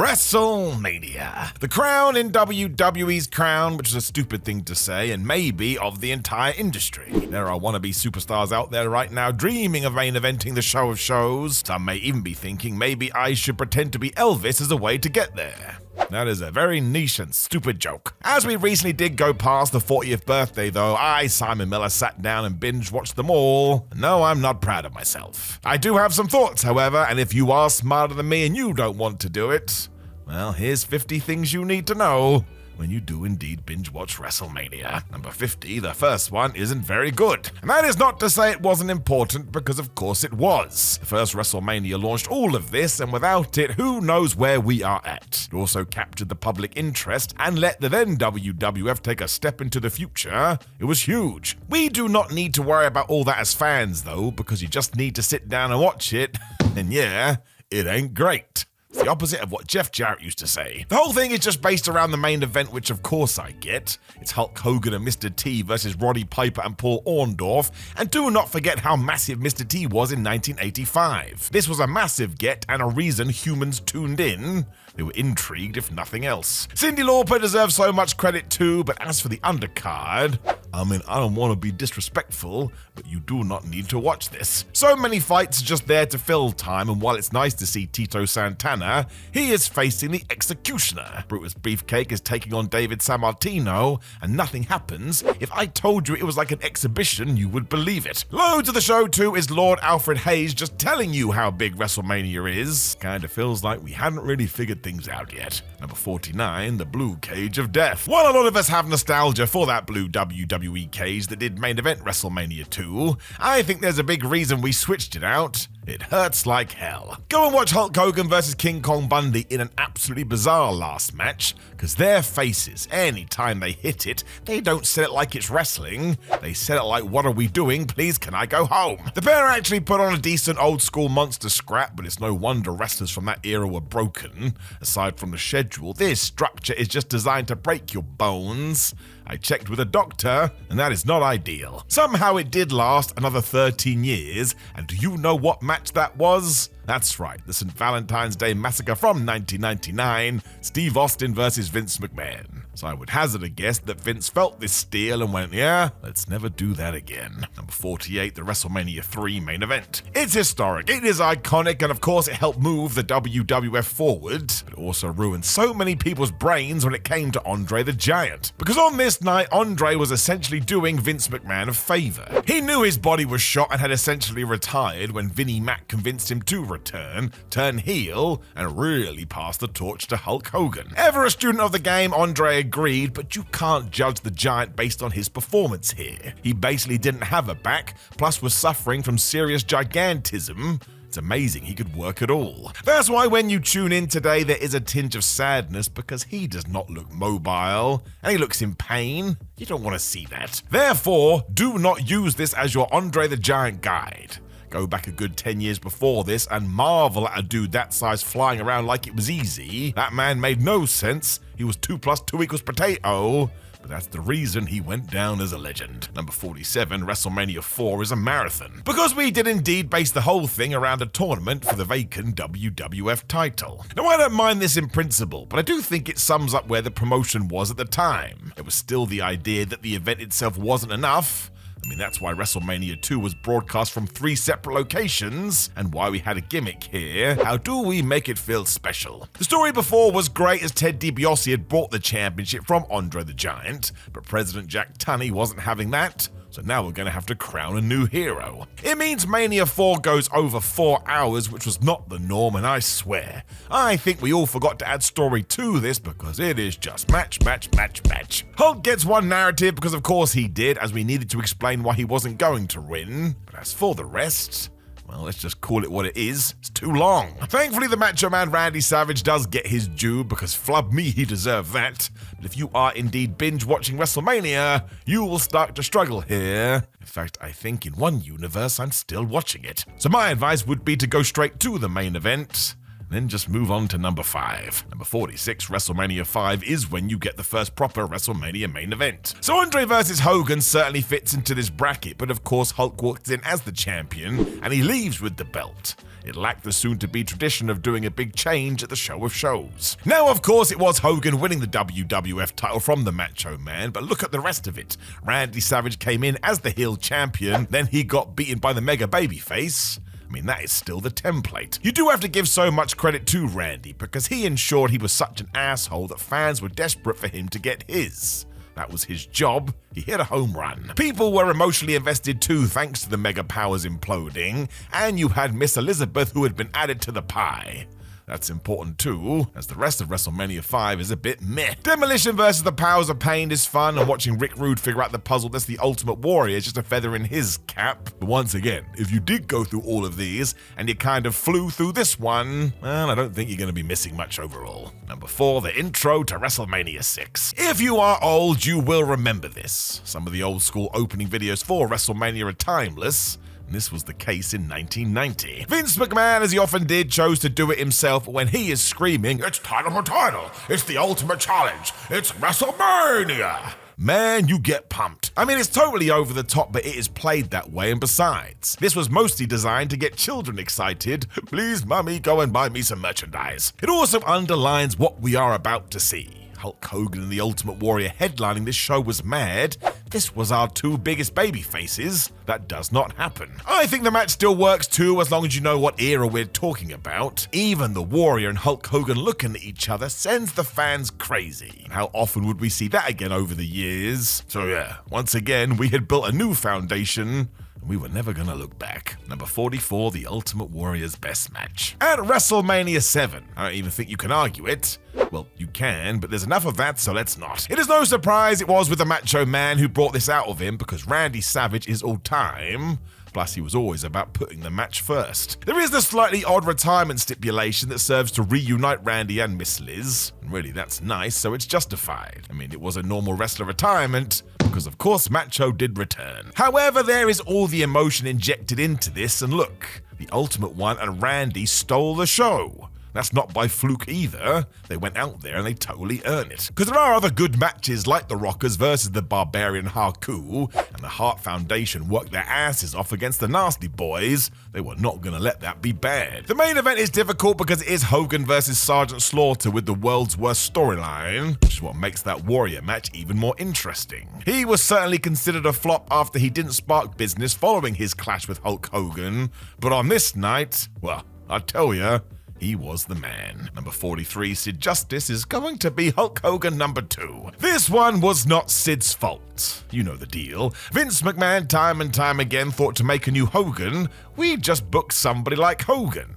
WrestleMania. The crown in WWE's crown, which is a stupid thing to say, and maybe of the entire industry. There are wannabe superstars out there right now dreaming of main eventing the show of shows. Some may even be thinking maybe I should pretend to be Elvis as a way to get there. That is a very niche and stupid joke. As we recently did go past the 40th birthday though, I, Simon Miller, sat down and binge-watched them all. No, I'm not proud of myself. I do have some thoughts, however, and if you are smarter than me and you don't want to do it, well, here's 50 things you need to know when you do indeed binge-watch WrestleMania. Number 50, the first one, isn't very good. And that is not to say it wasn't important, because of course it was. The first WrestleMania launched all of this, and without it, who knows where we are at. It also captured the public interest and let the then WWF take a step into the future. It was huge. We do not need to worry about all that as fans though, because you just need to sit down and watch it, and yeah, it ain't great. It's the opposite of what Jeff Jarrett used to say. The whole thing is just based around the main event, which of course I get. It's Hulk Hogan and Mr. T versus Roddy Piper and Paul Orndorff, and do not forget how massive Mr. T was in 1985. This was a massive get and a reason humans tuned in. They were intrigued, if nothing else. Cyndi Lauper deserves so much credit too, but as for the undercard, I don't want to be disrespectful, but you do not need to watch this. So many fights are just there to fill time, and while it's nice to see Tito Santana, he is facing the Executioner. Brutus Beefcake is taking on David Sammartino, and nothing happens. If I told you it was like an exhibition, you would believe it. Loads of the show too is Lord Alfred Hayes just telling you how big WrestleMania is. Kinda feels like we hadn't really figured things out yet. Number 49, the Blue Cage of Death. While a lot of us have nostalgia for that blue WWE cage that did main event WrestleMania 2, I think there's a big reason we switched it out. It hurts like hell. Go and watch Hulk Hogan versus King Kong Bundy in an absolutely bizarre last match, because their faces, anytime they hit it, they don't sell it like it's wrestling. They sell it like, what are we doing? Please, can I go home? The pair actually put on a decent old school monster scrap, but it's no wonder wrestlers from that era were broken. Aside from the schedule, this structure is just designed to break your bones. I checked with a doctor, and that is not ideal. Somehow it did last another 13 years, and do you know what match that was? That's right, the St. Valentine's Day Massacre from 1999, Steve Austin versus Vince McMahon. So I would hazard a guess that Vince felt this steal and went, yeah, let's never do that again. Number 48, the WrestleMania 3 main event. It's historic, it is iconic, and of course it helped move the WWF forward, but it also ruined so many people's brains when it came to Andre the Giant. Because on this night, Andre was essentially doing Vince McMahon a favor. He knew his body was shot and had essentially retired when Vinnie Mac convinced him to return, turn heel, and really pass the torch to Hulk Hogan. Ever a student of the game, Andre agreed, but you can't judge the Giant based on his performance here. He basically didn't have a back, plus was suffering from serious gigantism. It's amazing he could work at all. That's why when you tune in today, there is a tinge of sadness, because he does not look mobile, and he looks in pain. You don't want to see that. Therefore, do not use this as your Andre the Giant guide. Go back a good 10 years before this and marvel at a dude that size flying around like it was easy. That man made no sense. He was 2 + 2 = potato. But that's the reason he went down as a legend. Number 47, WrestleMania 4 is a marathon, because we did indeed base the whole thing around a tournament for the vacant WWF title. Now, I don't mind this in principle, but I do think it sums up where the promotion was at the time. It was still the idea that the event itself wasn't enough. That's why WrestleMania 2 was broadcast from 3 separate locations, and why we had a gimmick here. How do we make it feel special? The story before was great, as Ted DiBiase had brought the championship from Andre the Giant, but President Jack Tunney wasn't having that. So now we're going to have to crown a new hero. It means Mania 4 goes over 4 hours, which was not the norm, and I swear, I think we all forgot to add story to this, because it is just match, match, match, match. Hulk gets one narrative, because of course he did, as we needed to explain why he wasn't going to win. But as for the rest, well, let's just call it what it is. It's too long. Thankfully, the Macho Man Randy Savage does get his due, because flub me, he deserved that. But if you are indeed binge-watching WrestleMania, you will start to struggle here. In fact, I think in one universe, I'm still watching it. So my advice would be to go straight to the main event, then just move on to number 5. Number 46, WrestleMania 5 is when you get the first proper WrestleMania main event. So Andre versus Hogan certainly fits into this bracket, but of course Hulk walks in as the champion, and he leaves with the belt. it lacked the soon-to-be tradition of doing a big change at the show of shows. Now, of course, it was Hogan winning the WWF title from the Macho Man, but look at the rest of it. Randy Savage came in as the heel champion, then he got beaten by the mega babyface. I mean, that is still the template. You do have to give so much credit to Randy, because he ensured he was such an asshole that fans were desperate for him to get his. That was his job. He hit a home run. People were emotionally invested too, thanks to the mega powers imploding, and you had Miss Elizabeth who had been added to the pie. That's important too, as the rest of WrestleMania 5 is a bit meh. Demolition versus the Powers of Pain is fun, and watching Rick Rude figure out the puzzle that's the Ultimate Warrior is just a feather in his cap. But once again, if you did go through all of these, and you kind of flew through this one, well, I don't think you're going to be missing much overall. Number 4, the intro to WrestleMania 6. If you are old, you will remember this. Some of the old school opening videos for WrestleMania are timeless. This was the case in 1990. Vince McMahon, as he often did, chose to do it himself when he is screaming, "It's title for title! It's the ultimate challenge! It's WrestleMania!" Man, you get pumped. I mean, it's totally over the top, but it is played that way, and besides, this was mostly designed to get children excited. Please, mummy, go and buy me some merchandise. It also underlines what we are about to see. Hulk Hogan and the Ultimate Warrior headlining this show was mad. This was our two biggest baby faces. That does not happen. I think the match still works too, as long as you know what era we're talking about. Even the Warrior and Hulk Hogan looking at each other sends the fans crazy. How often would we see that again over the years? So yeah, once again, we had built a new foundation, and we were never gonna look back. Number 44, the Ultimate Warrior's best match. At WrestleMania 7, I don't even think you can argue it. Well, you can, but there's enough of that, so let's not. It is no surprise it was with the Macho Man who brought this out of him, because Randy Savage is all time. Plus, he was always about putting the match first. There is the slightly odd retirement stipulation that serves to reunite Randy and Miss Liz. And really, that's nice, so it's justified. I mean, it was a normal wrestler retirement, because of course Macho did return. However, there is all the emotion injected into this, and look, the Ultimate One and Randy stole the show. That's not by fluke either. They went out there and they totally earned it. Because there are other good matches like the Rockers versus the Barbarian Haku, and the Hart Foundation worked their asses off against the Nasty Boys. They were not going to let that be bad. The main event is difficult because it is Hogan versus Sergeant Slaughter with the world's worst storyline, which is what makes that Warrior match even more interesting. He was certainly considered a flop after he didn't spark business following his clash with Hulk Hogan, but on this night, well, I tell ya, he was the man. Number 43, Sid Justice, is going to be Hulk Hogan number 2. This one was not Sid's fault. You know the deal. Vince McMahon time and time again thought to make a new Hogan, we'd just book somebody like Hogan.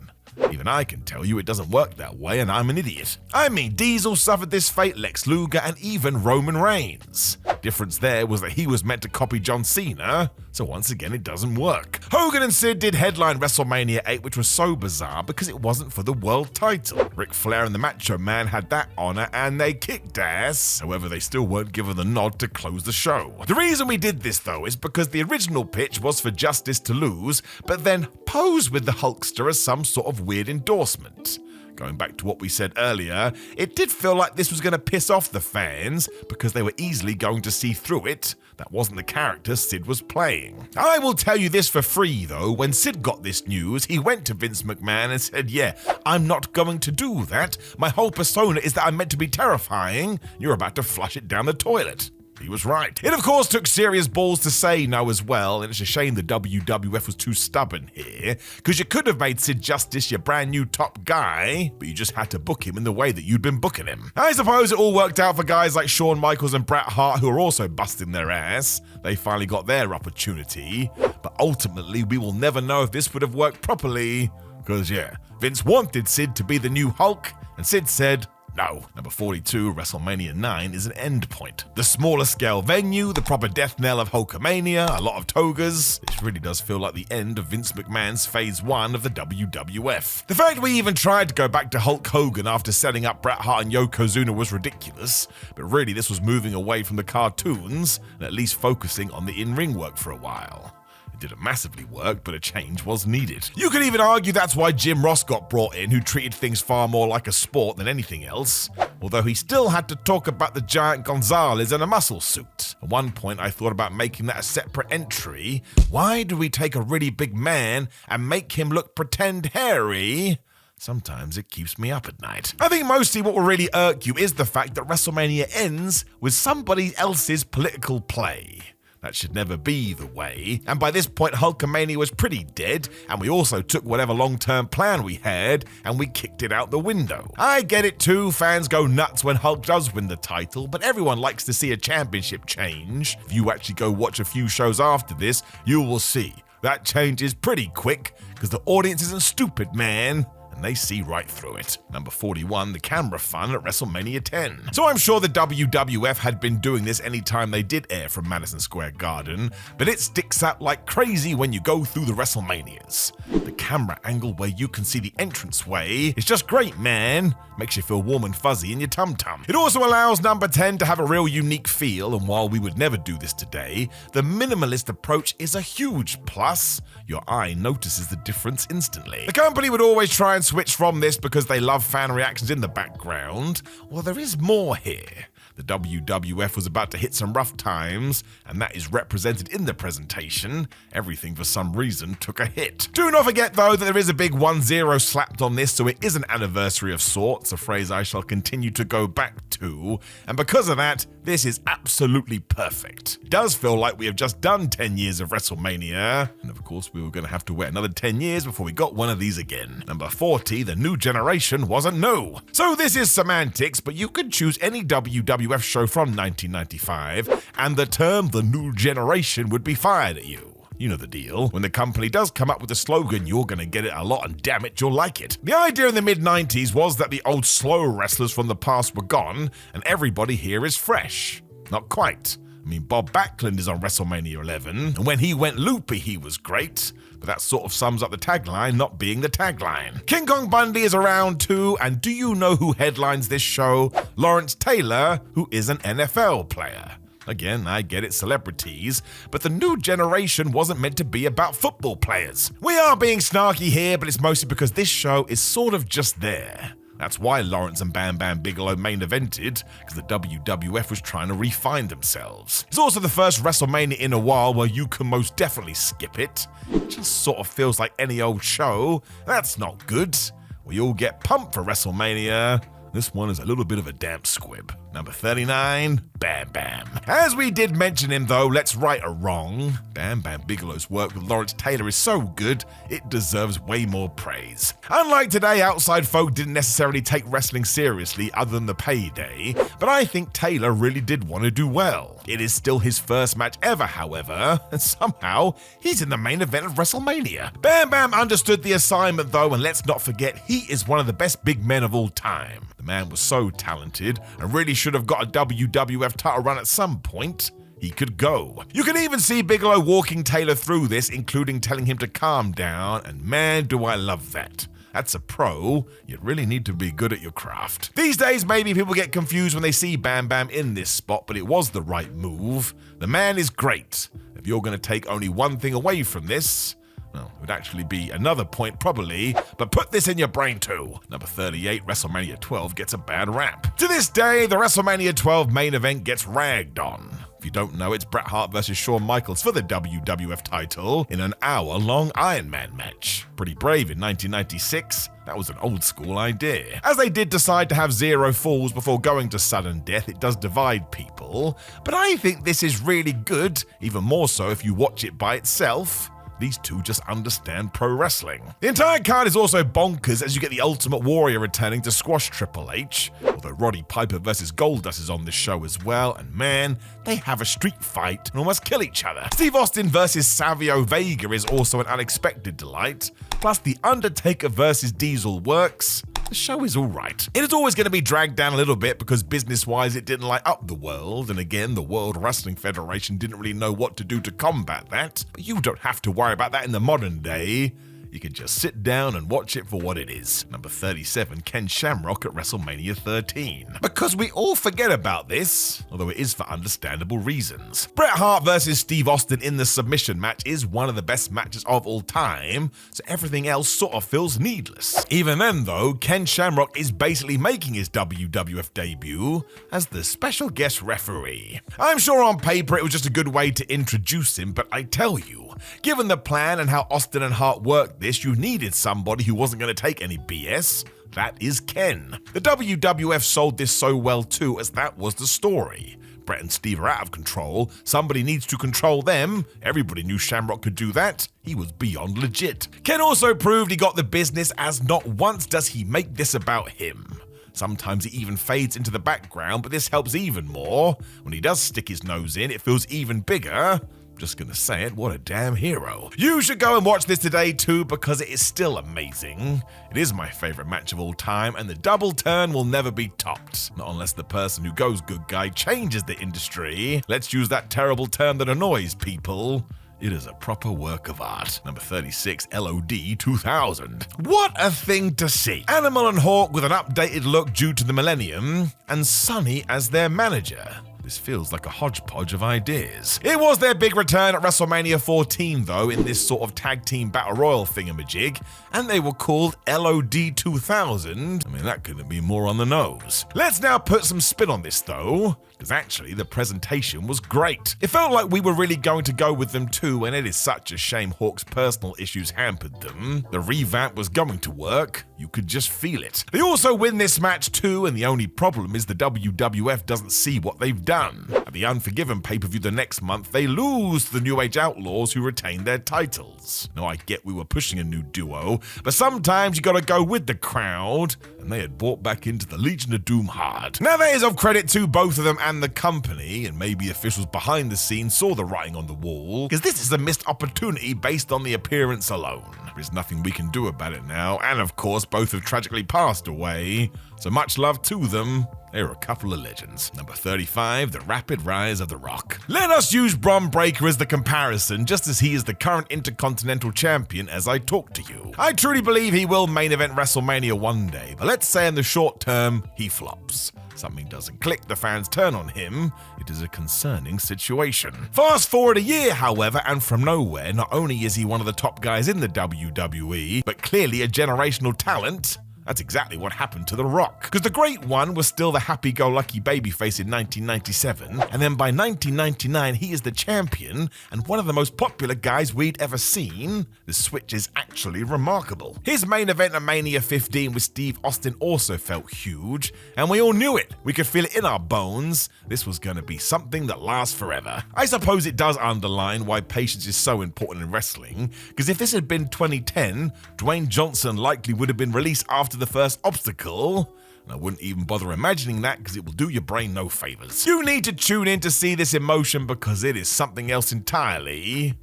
Even I can tell you it doesn't work that way, and I'm an idiot. I mean, Diesel suffered this fate, Lex Luger, and even Roman Reigns. Difference there was that he was meant to copy John Cena, so once again it doesn't work. Hogan and Sid did headline WrestleMania 8, which was so bizarre because it wasn't for the world title. Ric Flair and the Macho Man had that honor and they kicked ass. However, they still weren't given the nod to close the show. The reason we did this though is because the original pitch was for Justice to lose, but then pose with the Hulkster as some sort of weird endorsement. Going back to what we said earlier, it did feel like this was going to piss off the fans because they were easily going to see through it. That wasn't the character Sid was playing. I will tell you this for free though, when Sid got this news, he went to Vince McMahon and said, yeah, I'm not going to do that. My whole persona is that I'm meant to be terrifying. You're about to flush it down the toilet. He was right. It of course took serious balls to say no as well, and it's a shame the WWF was too stubborn here, because you could have made Sid Justice your brand new top guy, but you just had to book him in the way that you'd been booking him. I suppose it all worked out for guys like Shawn Michaels and Bret Hart, who are also busting their ass. They finally got their opportunity, but ultimately we will never know if this would have worked properly, because yeah, Vince wanted Sid to be the new Hulk, and Sid said, no. Number 42, WrestleMania 9 is an end point. The smaller scale venue, the proper death knell of Hulkamania, a lot of togas. This really does feel like the end of Vince McMahon's phase 1 of the WWF. The fact we even tried to go back to Hulk Hogan after setting up Bret Hart and Yokozuna was ridiculous, but really this was moving away from the cartoons and at least focusing on the in-ring work for a while. It didn't massively work, but a change was needed. You could even argue that's why Jim Ross got brought in, who treated things far more like a sport than anything else, although he still had to talk about the giant Gonzalez in a muscle suit. At one point I thought about making that a separate entry. Why do we take a really big man and make him look pretend hairy? Sometimes it keeps me up at night. I think mostly what will really irk you is the fact that WrestleMania ends with somebody else's political play. That should never be the way, and by this point Hulkamania was pretty dead, and we also took whatever long-term plan we had and we kicked it out the window. I get it too, fans go nuts when Hulk does win the title, but everyone likes to see a championship change. If you actually go watch a few shows after this, you will see that change is pretty quick, because the audience isn't stupid, man. And they see right through it. Number 41, the camera fun at WrestleMania 10. So I'm sure the WWF had been doing this anytime they did air from Madison Square Garden, but it sticks out like crazy when you go through the WrestleManias. The camera angle where you can see the entranceway is just great, man. Makes you feel warm and fuzzy in your tum-tum. It also allows number 10 to have a real unique feel, and while we would never do this today, the minimalist approach is a huge plus. Your eye notices the difference instantly. The company would always try and switch from this because they love fan reactions in the background. Well, there is more here. The WWF was about to hit some rough times, and that is represented in the presentation. Everything for some reason took a hit. Do not forget though that there is a big 1-0 slapped on this, so it is an anniversary of sorts, a phrase I shall continue to go back to, and because of that, this is absolutely perfect. It does feel like we have just done 10 years of WrestleMania, and of course we were going to have to wait another 10 years before we got one of these again. Number 40, the new generation wasn't new. So this is semantics, but you could choose any WWF show from 1995, and the term the new generation would be fired at you. You know the deal. When the company does come up with a slogan, you're gonna get it a lot, and damn it, you'll like it. The idea in the mid-90s was that the old slow wrestlers from the past were gone, and everybody here is fresh. Not quite. I mean, Bob Backlund is on WrestleMania 11, and when he went loopy, he was great. But that sort of sums up the tagline not being the tagline. King Kong Bundy is around too, and do you know who headlines this show? Lawrence Taylor, who is an NFL player. Again, I get it, celebrities, but the new generation wasn't meant to be about football players. We are being snarky here, but it's mostly because this show is sort of just there. That's why Lawrence and Bam Bam Bigelow main evented, because the WWF was trying to refine themselves. It's also the first WrestleMania in a while where you can most definitely skip it. It just sort of feels like any old show. That's not good. We all get pumped for WrestleMania. This one is a little bit of a damp squib. Number 39, Bam Bam. As we did mention him though, let's right a wrong. Bam Bam Bigelow's work with Lawrence Taylor is so good, it deserves way more praise. Unlike today, outside folk didn't necessarily take wrestling seriously other than the payday, but I think Taylor really did want to do well. It is still his first match ever, however, and somehow he's in the main event of WrestleMania. Bam Bam understood the assignment though, and let's not forget, he is one of the best big men of all time. The man was so talented and really should have got a WWF title run at some point. He could go. You can even see Bigelow walking Taylor through this, including telling him to calm down, and man, do I love that. That's a pro. You really need to be good at your craft. These days, maybe people get confused when they see Bam Bam in this spot, but it was the right move. The man is great. If you're going to take only one thing away from this, well, it would actually be another point probably, but put this in your brain too. Number 38, WrestleMania 12 gets a bad rap. To this day, the WrestleMania 12 main event gets ragged on. If you don't know, it's Bret Hart versus Shawn Michaels for the WWF title in an hour-long Iron Man match. Pretty brave in 1996. That was an old school idea. As they did decide to have 0 falls before going to sudden death, it does divide people. But I think this is really good, even more so if you watch it by itself. These two just understand pro wrestling. The entire card is also bonkers as you get the Ultimate Warrior returning to squash Triple H, although Roddy Piper versus Goldust is on this show as well, and man, they have a street fight and almost kill each other. Steve Austin versus Savio Vega is also an unexpected delight, plus the Undertaker versus Diesel works. The show is alright. It is always going to be dragged down a little bit because business-wise it didn't light up the world, and again, the World Wrestling Federation didn't really know what to do to combat that, but you don't have to worry about that in the modern day. you can just sit down and watch it for what it is. Number 37, Ken Shamrock at WrestleMania 13. Because we all forget about this, although it is for understandable reasons. Bret Hart versus Steve Austin in the submission match is one of the best matches of all time, so everything else sort of feels needless. Even then though, Ken Shamrock is basically making his WWF debut as the special guest referee. I'm sure on paper it was just a good way to introduce him, but I tell you, given the plan and how Austin and Hart worked this, you needed somebody who wasn't going to take any BS. That is Ken. The WWF sold this so well too, as that was the story. Bret and Steve are out of control, somebody needs to control them, everybody knew Shamrock could do that, he was beyond legit. Ken also proved he got the business, as not once does he make this about him. Sometimes he even fades into the background, but this helps even more. When he does stick his nose in, it feels even bigger. Just gonna say it, what a damn hero. You should go and watch this today too, because it is still amazing. It is my favorite match of all time, and the double turn will never be topped. Not unless the person who goes good guy changes the industry. Let's use that terrible term that annoys people. It is a proper work of art. Number 36, LOD 2000. What a thing to see. Animal and Hawk with an updated look due to the millennium, and Sonny as their manager. This feels like a hodgepodge of ideas. It was their big return at WrestleMania 14 though, in this sort of tag team battle royal thingamajig, and they were called LOD 2000. I mean, that couldn't be more on the nose. Let's now put some spin on this though, because actually the presentation was great. It felt like we were really going to go with them too, and it is such a shame Hawk's personal issues hampered them. The revamp was going to work, you could just feel it. They also win this match too, and the only problem is the WWF doesn't see what they've done. At the Unforgiven pay-per-view the next month, they lose to the New Age Outlaws, who retain their titles. Now I get we were pushing a new duo, but sometimes you gotta go with the crowd, and they had bought back into the Legion of Doom hard. Now that is of credit to both of them and the company, and maybe officials behind the scenes saw the writing on the wall, because this is a missed opportunity based on the appearance alone. There's nothing we can do about it now, and of course both have tragically passed away, so much love to them. They're a couple of legends. Number 35, the rapid rise of The Rock. Let us use Bron Breakker as the comparison, just as he is the current Intercontinental Champion as I talk to you. I truly believe he will main event WrestleMania one day, but let's say in the short term, he flops. Something doesn't click, the fans turn on him. It is a concerning situation. Fast forward a year, however, and from nowhere, not only is he one of the top guys in the WWE, but clearly a generational talent. That's exactly what happened to The Rock. Because the Great One was still the happy-go-lucky babyface in 1997, and then by 1999 he is the champion and one of the most popular guys we'd ever seen. The switch is actually remarkable. His main event at Mania 15 with Steve Austin also felt huge, and we all knew it. We could feel it in our bones. This was going to be something that lasts forever. I suppose it does underline why patience is so important in wrestling, because if this had been 2010, Dwayne Johnson likely would have been released after the first obstacle, and I wouldn't even bother imagining that because it will do your brain no favors. You need to tune in to see this emotion because it is something else entirely.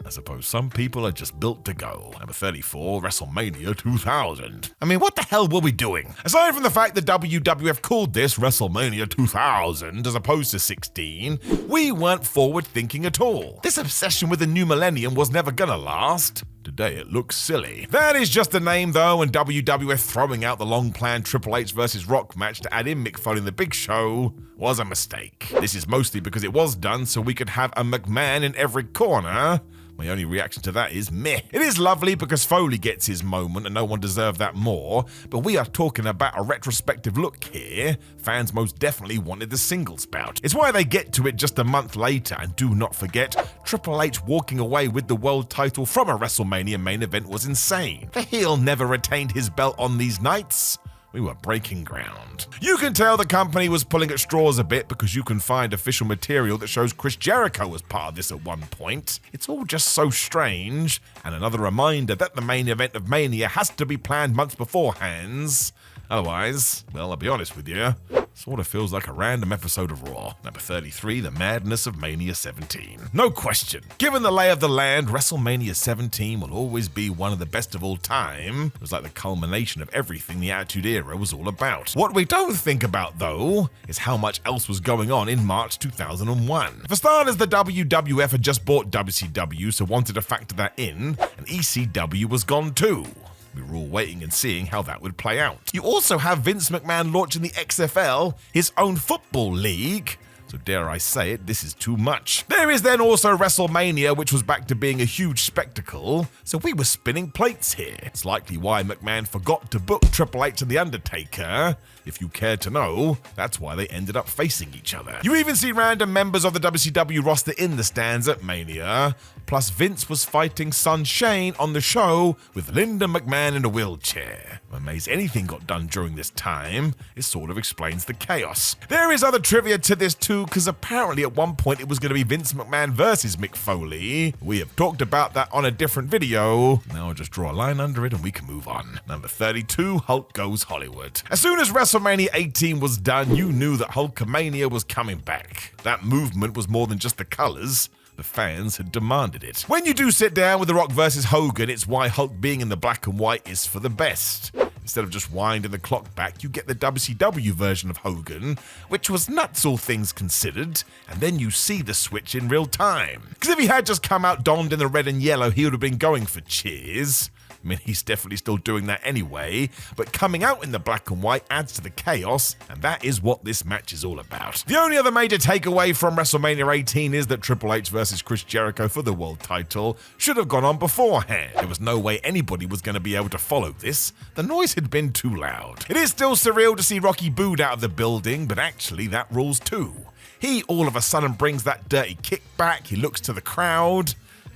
I suppose some people are just built to go. Number 34, WrestleMania 2000. I mean, what the hell were we doing? Aside from the fact that WWF called this WrestleMania 2000 as opposed to 16, we weren't forward thinking at all. This obsession with the new millennium was never gonna last. Today it looks silly. That is just a name though, and WWF throwing out the long-planned Triple H versus Rock match to add in Mick Foley in the Big Show was a mistake. This is mostly because it was done so we could have a McMahon in every corner. My only reaction to that is meh. It is lovely because Foley gets his moment and no one deserved that more, but we are talking about a retrospective look here. Fans most definitely wanted the singles bout. It's why they get to it just a month later, and do not forget, Triple H walking away with the world title from a WrestleMania main event was insane. The heel never retained his belt on these nights. We were breaking ground. You can tell the company was pulling at straws a bit because you can find official material that shows Chris Jericho was part of this at one point. It's all just so strange, and another reminder that the main event of Mania has to be planned months beforehand. Otherwise, well, I'll be honest with you, sort of feels like a random episode of Raw. Number 33, the madness of Mania 17. No question. Given the lay of the land, WrestleMania 17 will always be one of the best of all time. It was like the culmination of everything the Attitude Era was all about. What we don't think about, though, is how much else was going on in March 2001. For starters, the WWF had just bought WCW, so wanted to factor that in, and ECW was gone too. We were all waiting and seeing how that would play out. You also have Vince McMahon launching the XFL, his own football league. So dare I say it, this is too much. There is then also WrestleMania, which was back to being a huge spectacle, so we were spinning plates here. It's likely why McMahon forgot to book Triple H and The Undertaker. If you care to know, that's why they ended up facing each other. You even see random members of the WCW roster in the stands at Mania, plus Vince was fighting son Shane on the show with Linda McMahon in a wheelchair. I'm amazed anything got done during this time. It sort of explains the chaos. There is other trivia to this too, because apparently at one point it was going to be Vince McMahon versus Mick Foley. We have talked about that on a different video. Now I'll just draw a line under it and we can move on. Number 32, Hulk Goes Hollywood. As soon as WrestleMania 18 was done, you knew that Hulkamania was coming back. That movement was more than just the colors. The fans had demanded it. When you do sit down with The Rock versus Hogan, it's why Hulk being in the black and white is for the best. Instead of just winding the clock back, you get the WCW version of Hogan, which was nuts all things considered, and then you see the switch in real time. Because if he had just come out donned in the red and yellow, he would have been going for cheers. I mean, he's definitely still doing that anyway, but coming out in the black and white adds to the chaos, and that is what this match is all about. The only other major takeaway from WrestleMania 18 is that Triple H versus Chris Jericho for the world title should have gone on beforehand. There was no way anybody was going to be able to follow this. The noise had been too loud. It is still surreal to see Rocky booed out of the building, but actually that rules too. He all of a sudden brings that dirty kick back, he looks to the crowd.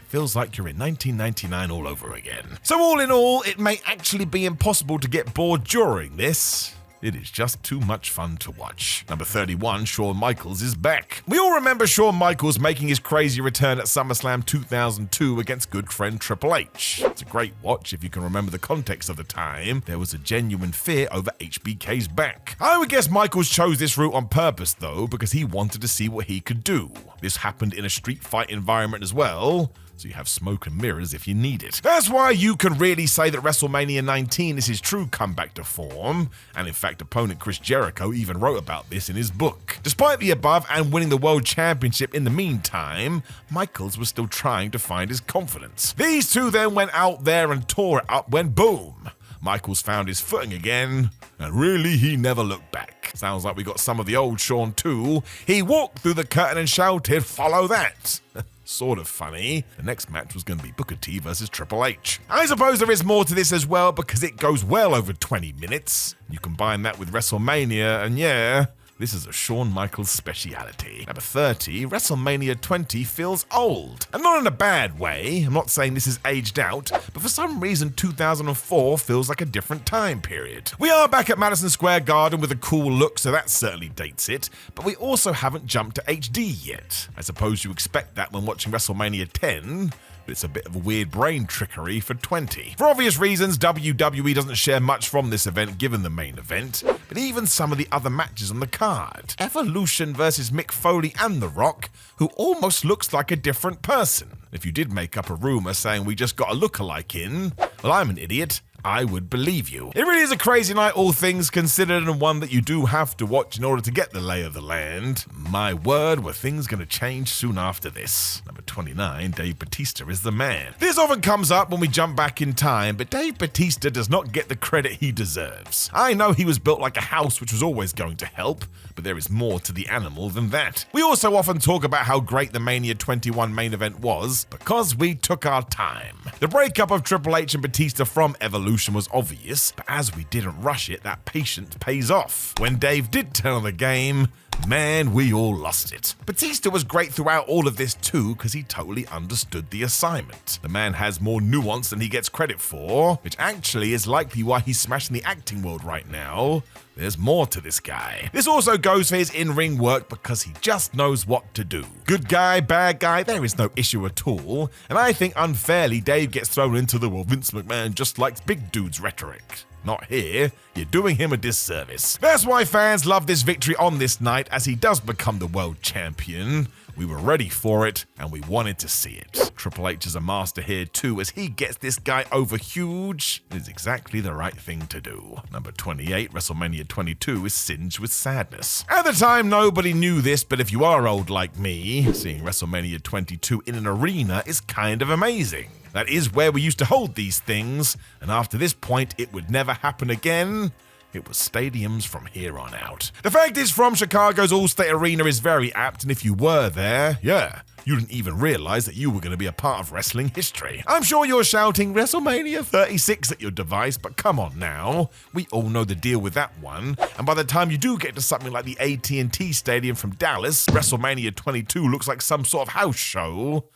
Feels like you're in 1999 all over again. So all in all, it may actually be impossible to get bored during this. It is just too much fun to watch. Number 31, Shawn Michaels is back. We all remember Shawn Michaels making his crazy return at SummerSlam 2002 against good friend Triple H. It's a great watch if you can remember the context of the time. There was a genuine fear over HBK's back. I would guess Michaels chose this route on purpose though, because he wanted to see what he could do. This happened in a street fight environment as well, so you have smoke and mirrors if you need it. That's why you can really say that WrestleMania 19 is his true comeback to form, and in fact opponent Chris Jericho even wrote about this in his book. Despite the above and winning the World Championship in the meantime, Michaels was still trying to find his confidence. These two then went out there and tore it up when boom, Michaels found his footing again, and really he never looked back. Sounds like we got some of the old Shawn too. He walked through the curtain and shouted, "Follow that." Sort of funny. The next match was going to be Booker T versus Triple H. I suppose there is more to this as well because it goes well over 20 minutes. You combine that with WrestleMania and yeah, this is a Shawn Michaels speciality. Number 30, WrestleMania 20 feels old. And not in a bad way, I'm not saying this is aged out, but for some reason 2004 feels like a different time period. We are back at Madison Square Garden with a cool look, so that certainly dates it, but we also haven't jumped to HD yet. I suppose you expect that when watching WrestleMania 10, but it's a bit of a weird brain trickery for 20. For obvious reasons, WWE doesn't share much from this event given the main event, but even some of the other matches on the card. Evolution versus Mick Foley and The Rock, who almost looks like a different person. If you did make up a rumor saying we just got a lookalike in, well, I'm an idiot. I would believe you. It really is a crazy night, all things considered, and one that you do have to watch in order to get the lay of the land. My word, were things going to change soon after this. Number 29, Dave Bautista is the man. This often comes up when we jump back in time, but Dave Bautista does not get the credit he deserves. I know he was built like a house, which was always going to help, but there is more to the animal than that. We also often talk about how great the Mania 21 main event was, because we took our time. The breakup of Triple H and Batista from Evolution was obvious, but as we didn't rush it, that patience pays off. When Dave did turn on the game, man, we all lost it. Batista was great throughout all of this too, because he totally understood the assignment. The man has more nuance than he gets credit for, which actually is likely why he's smashing the acting world right now. there's more to this guy. This also goes for his in-ring work because he just knows what to do. Good guy, bad guy, there is no issue at all. And I think unfairly Dave gets thrown into the, well, Vince McMahon just likes big dudes rhetoric. Not here. You're doing him a disservice. That's why fans love this victory on this night as he does become the world champion. We were ready for it, and we wanted to see it. Triple H is a master here too, as he gets this guy over huge. It is exactly the right thing to do. Number 28, WrestleMania 22, is singed with sadness. At the time, nobody knew this, but if you are old like me, seeing WrestleMania 22 in an arena is kind of amazing. That is where we used to hold these things, and after this point, it would never happen again. It was stadiums from here on out. The fact is, from Chicago's All-State Arena is very apt, and if you were there, you didn't even realize that you were going to be a part of wrestling history. I'm sure you're shouting WrestleMania 36 at your device, but come on now. We all know the deal with that one, and by the time you do get to something like the AT&T Stadium from Dallas, WrestleMania 22 looks like some sort of house show.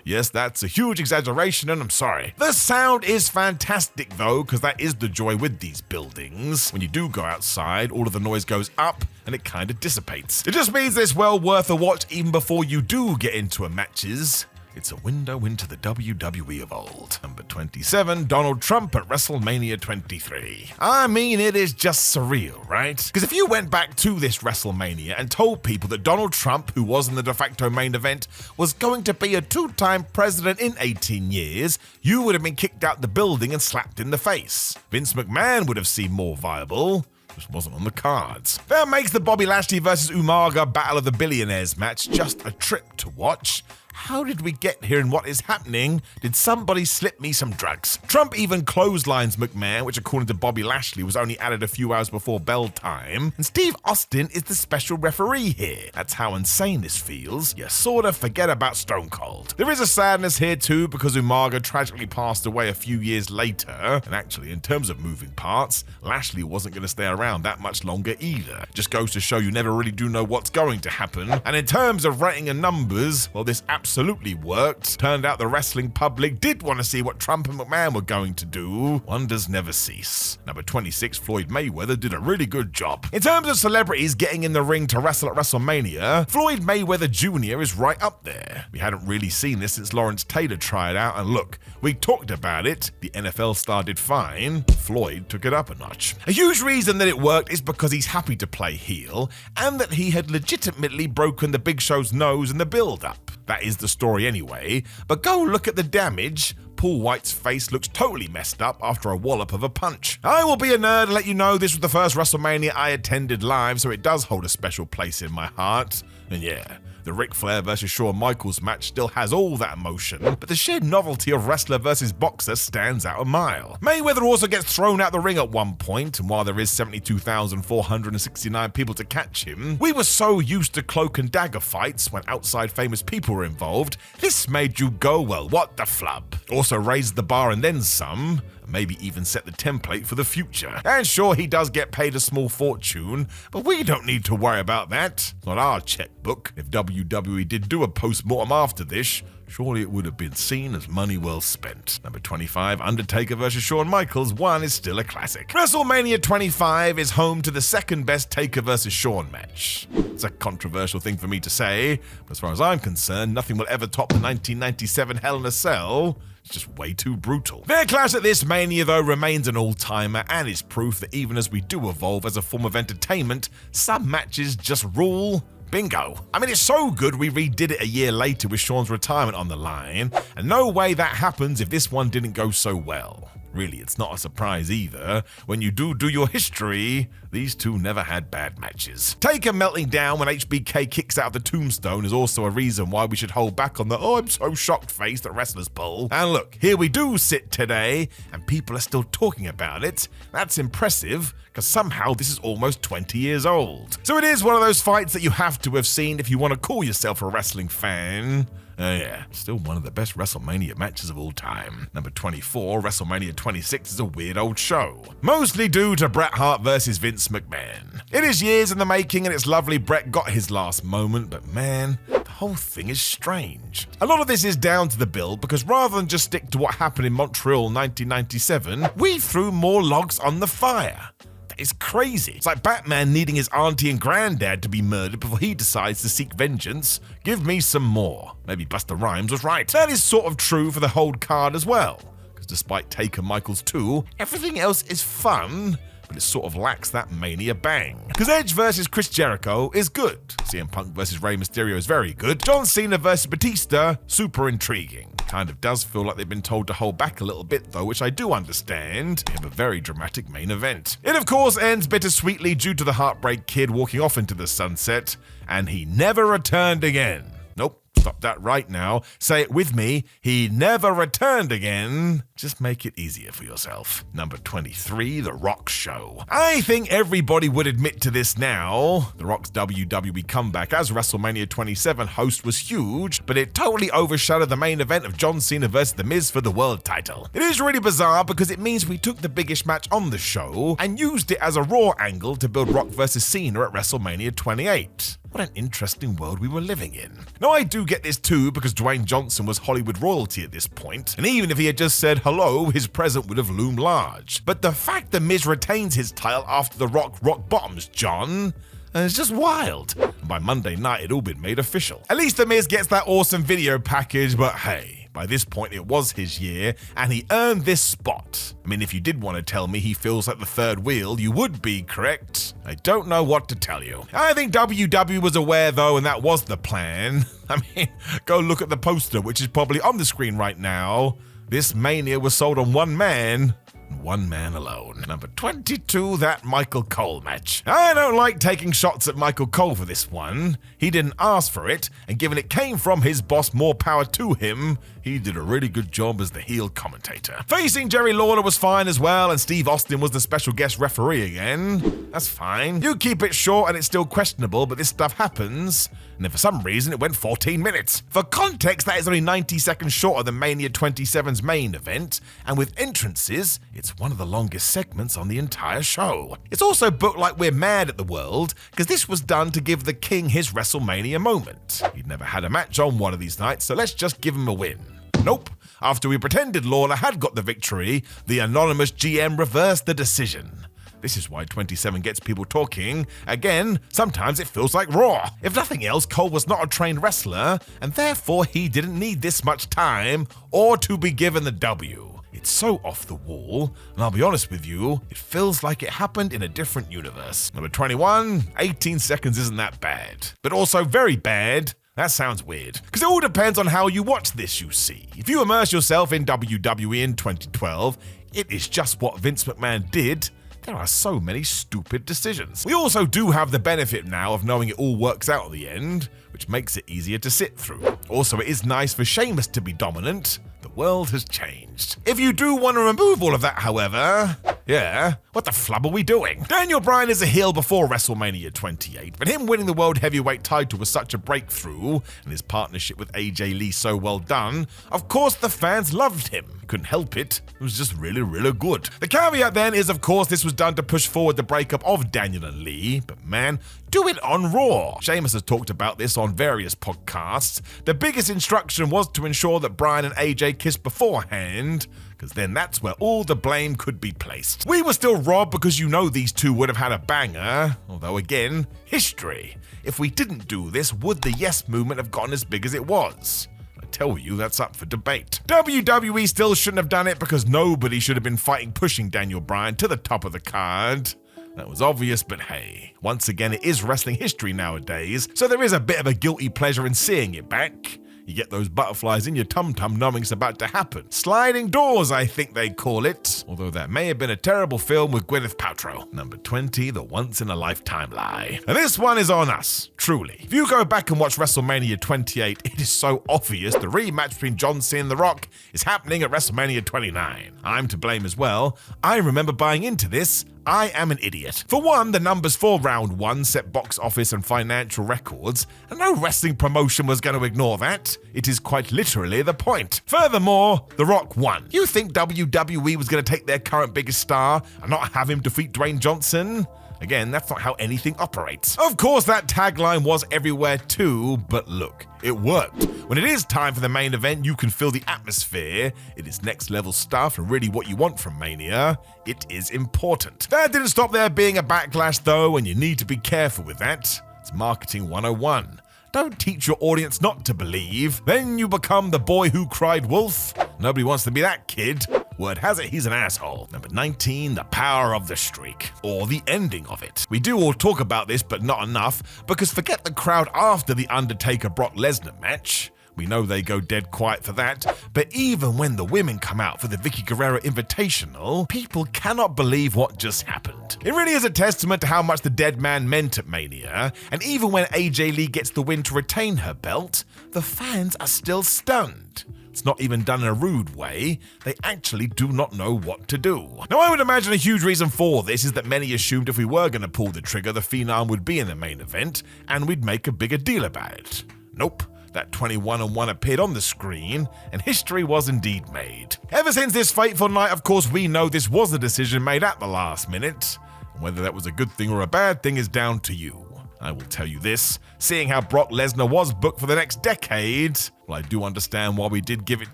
Yes, that's a huge exaggeration, and I'm sorry. The sound is fantastic though, because that is the joy with these buildings. When you do go outside, all of the noise goes up and it kind of dissipates. It just means it's well worth a watch even before you do get into matches. It's a window into the WWE of old. Number 27, Donald Trump at WrestleMania 23. I mean, it is just surreal, right? Because if you went back to this WrestleMania and told people that Donald Trump, who was in the de facto main event, was going to be a two-time president in 18 years, you would have been kicked out the building and slapped in the face. Vince McMahon would have seemed more viable. Just wasn't on the cards. That makes the Bobby Lashley versus Umaga Battle of the Billionaires match just a trip to watch. How did we get here and what is happening? Did somebody slip me some drugs? Trump even clotheslines McMahon, which according to Bobby Lashley was only added a few hours before bell time. And Steve Austin is the special referee here. That's how insane this feels. You sort of forget about Stone Cold. There is a sadness here too because Umaga tragically passed away a few years later. And actually, in terms of moving parts, Lashley wasn't going to stay around that much longer either. Just goes to show you never really do know what's going to happen. And in terms of rating and numbers, well, this absolutely worked. Turned out the wrestling public did want to see what Trump and McMahon were going to do. Wonders never cease. Number 26, Floyd Mayweather did a really good job. In terms of celebrities getting in the ring to wrestle at WrestleMania, Floyd Mayweather Jr. is right up there. We hadn't really seen this since Lawrence Taylor tried out, and look, we talked about it. The NFL star did fine. Floyd took it up a notch. A huge reason that it worked is because he's happy to play heel, and that he had legitimately broken the Big Show's nose in the build-up. That is the story anyway, but go look at the damage. Paul White's face looks totally messed up after a wallop of a punch. I will be a nerd and let you know this was the first WrestleMania I attended live, so it does hold a special place in my heart. And yeah, the Ric Flair versus Shawn Michaels match still has all that emotion, but the sheer novelty of wrestler versus boxer stands out a mile. Mayweather also gets thrown out the ring at one point, and while there is 72,469 people to catch him, we were so used to cloak and dagger fights when outside famous people were involved, this made you go, well, what the flub? Also raised the bar and then some, maybe even set the template for the future. And sure, he does get paid a small fortune, but we don't need to worry about that. It's not our checkbook. If WWE did do a post-mortem after this, surely it would have been seen as money well spent. Number 25, Undertaker vs. Shawn Michaels 1 is still a classic. WrestleMania 25 is home to the second best Taker vs. Shawn match. It's a controversial thing for me to say, but as far as I'm concerned, nothing will ever top the 1997 Hell in a Cell. It's just way too brutal. Their clash at this Mania, though, remains an all-timer and is proof that even as we do evolve as a form of entertainment, some matches just rule. Bingo. I mean, it's so good we redid it a year later with Shawn's retirement on the line, and no way that happens if this one didn't go so well. Really, it's not a surprise either. When you do your history, these two never had bad matches. Taker melting down when HBK kicks out of the tombstone is also a reason why we should hold back on the "oh, I'm so shocked" face that wrestlers pull. And look, here we do sit today, and people are still talking about it. That's impressive, because somehow this is almost 20 years old. So it is one of those fights that you have to have seen if you want to call yourself a wrestling fan. Yeah, still one of the best WrestleMania matches of all time. Number 24, WrestleMania 26 is a weird old show. Mostly due to Bret Hart versus Vince McMahon. It is years in the making and it's lovely Bret got his last moment, but man, the whole thing is strange. A lot of this is down to the build because rather than just stick to what happened in Montreal 1997, we threw more logs on the fire. It's crazy. It's like Batman needing his auntie and granddad to be murdered before he decides to seek vengeance. Give me some more. Maybe Busta Rhymes was right. That is sort of true for the whole card as well. Because despite Taker Michaels 2, everything else is fun, but it sort of lacks that Mania bang. Because Edge versus Chris Jericho is good. CM Punk versus Rey Mysterio is very good. John Cena versus Batista, super intriguing. Kind of does feel like they've been told to hold back a little bit though, which I do understand. We have a very dramatic main event. It of course ends bittersweetly due to the Heartbreak Kid walking off into the sunset, and he never returned again. Nope. Stop that right now. Say it with me. He never returned again. Just make it easier for yourself. Number 23, The Rock Show. I think everybody would admit to this now. The Rock's WWE comeback as WrestleMania 27 host was huge, but it totally overshadowed the main event of John Cena vs. The Miz for the world title. It is really bizarre because it means we took the biggest match on the show and used it as a Raw angle to build Rock vs. Cena at WrestleMania 28. What an interesting world we were living in. Now I do get this too because Dwayne Johnson was Hollywood royalty at this point, and even if he had just said hello, his present would have loomed large. But the fact the Miz retains his title after The Rock bottoms John, it's just wild. And by Monday night it all been made official. At least the Miz gets that awesome video package, but hey, by this point, it was his year, and he earned this spot. I mean, if you did want to tell me he feels like the third wheel, you would be correct. I don't know what to tell you. I think WWE was aware, though, and that was the plan. I mean, go look at the poster, which is probably on the screen right now. This Mania was sold on one man alone. Number 22, that Michael Cole match. I don't like taking shots at Michael Cole for this one. He didn't ask for it, and given it came from his boss, more power to him. He did a really good job as the heel commentator. Facing Jerry Lawler was fine as well, and Steve Austin was the special guest referee again. That's fine. You keep it short and it's still questionable, but this stuff happens. And then for some reason it went 14 minutes. For context, that is only 90 seconds shorter than Mania 27's main event, and with entrances, it's one of the longest segments on the entire show. It's also booked like we're mad at the world, because this was done to give the King his WrestleMania moment. He'd never had a match on one of these nights, so let's just give him a win. Nope. After we pretended Lawler had got the victory, the anonymous GM reversed the decision. This is why 27 gets people talking. Again, sometimes it feels like Raw. If nothing else, Cole was not a trained wrestler, and therefore he didn't need this much time or to be given the W. It's so off the wall, and I'll be honest with you, it feels like it happened in a different universe. Number 21, 18 seconds isn't that bad, but also very bad. That sounds weird, because it all depends on how you watch this, you see. If you immerse yourself in WWE in 2012, it is just what Vince McMahon did. There are so many stupid decisions. We also do have the benefit now of knowing it all works out at the end, which makes it easier to sit through. Also, it is nice for Sheamus to be dominant. The world has changed. If you do want to remove all of that, however, yeah, what the flub are we doing? Daniel Bryan is a heel before WrestleMania 28, but him winning the World Heavyweight title was such a breakthrough, and his partnership with AJ Lee so well done, of course the fans loved him. Couldn't help it. It was just really, really good. The caveat then is, of course, this was done to push forward the breakup of Daniel and Lee, but man, do it on Raw. Sheamus has talked about this on various podcasts. The biggest instruction was to ensure that Bryan and AJ kissed beforehand, because then that's where all the blame could be placed. We were still robbed because you know these two would have had a banger, although again, history. If we didn't do this, would the Yes movement have gotten as big as it was? I tell you, that's up for debate. WWE still shouldn't have done it because nobody should have been fighting pushing Daniel Bryan to the top of the card. That was obvious, but hey, once again it is wrestling history nowadays, so there is a bit of a guilty pleasure in seeing it back. You get those butterflies in your tum-tum knowing it's about to happen. Sliding doors, I think they call it. Although that may have been a terrible film with Gwyneth Paltrow. Number 20, the once-in-a-lifetime lie. And this one is on us, truly. If you go back and watch WrestleMania 28, it is so obvious the rematch between John Cena and The Rock is happening at WrestleMania 29. I'm to blame as well. I remember buying into this. I am an idiot. For one, the numbers for round one set box office and financial records, and no wrestling promotion was going to ignore that. It is quite literally the point. Furthermore, The Rock won. You think WWE was going to take their current biggest star and not have him defeat Dwayne Johnson? Again, that's not how anything operates. Of course, that tagline was everywhere too, but look, it worked. When it is time for the main event, you can feel the atmosphere. It is next level stuff and really what you want from Mania. It is important. That didn't stop there being a backlash though, and you need to be careful with that. It's marketing 101. Don't teach your audience not to believe. Then you become the boy who cried wolf. Nobody wants to be that kid. Word has it, he's an asshole. Number 19, the power of the streak, or the ending of it. We do all talk about this, but not enough, because forget the crowd after the Undertaker-Brock Lesnar match. We know they go dead quiet for that, but even when the women come out for the Vicky Guerrero Invitational, people cannot believe what just happened. It really is a testament to how much the dead man meant at Mania, and even when AJ Lee gets the win to retain her belt, the fans are still stunned. It's not even done in a rude way, they actually do not know what to do. Now I would imagine a huge reason for this is that many assumed if we were going to pull the trigger, the Phenom would be in the main event, and we'd make a bigger deal about it. Nope. That 21-1 appeared on the screen, and history was indeed made. Ever since this fateful night, of course, we know this was a decision made at the last minute. And whether that was a good thing or a bad thing is down to you. I will tell you this, seeing how Brock Lesnar was booked for the next decade, well, I do understand why we did give it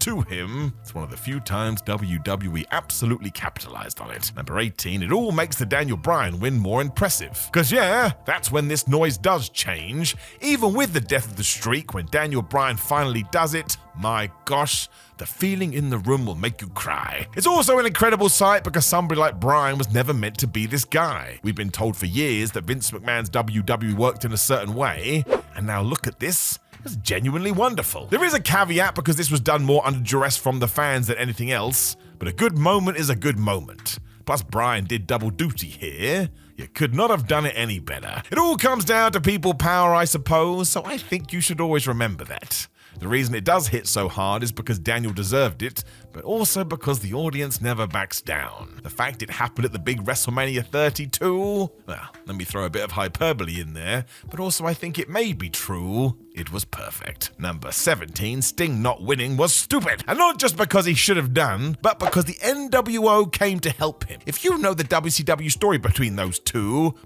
to him. It's one of the few times WWE absolutely capitalized on it. Number 18, it all makes the Daniel Bryan win more impressive. Because yeah, that's when this noise does change. Even with the death of the streak, when Daniel Bryan finally does it, my gosh, the feeling in the room will make you cry. It's also an incredible sight because somebody like Bryan was never meant to be this guy. We've been told for years that Vince McMahon's WWE worked in a certain way, and now look at this. It's genuinely wonderful. There is a caveat because this was done more under duress from the fans than anything else, but a good moment is a good moment. Plus Bryan did double duty here. You could not have done it any better. It all comes down to people power, I suppose, so I think you should always remember that. The reason it does hit so hard is because Daniel deserved it, but also because the audience never backs down. The fact it happened at the big WrestleMania 32, well, let me throw a bit of hyperbole in there, but also I think it may be true. It was perfect. Number 17, Sting not winning was stupid. And not just because he should have done, but because the NWO came to help him. If you know the WCW story between those two,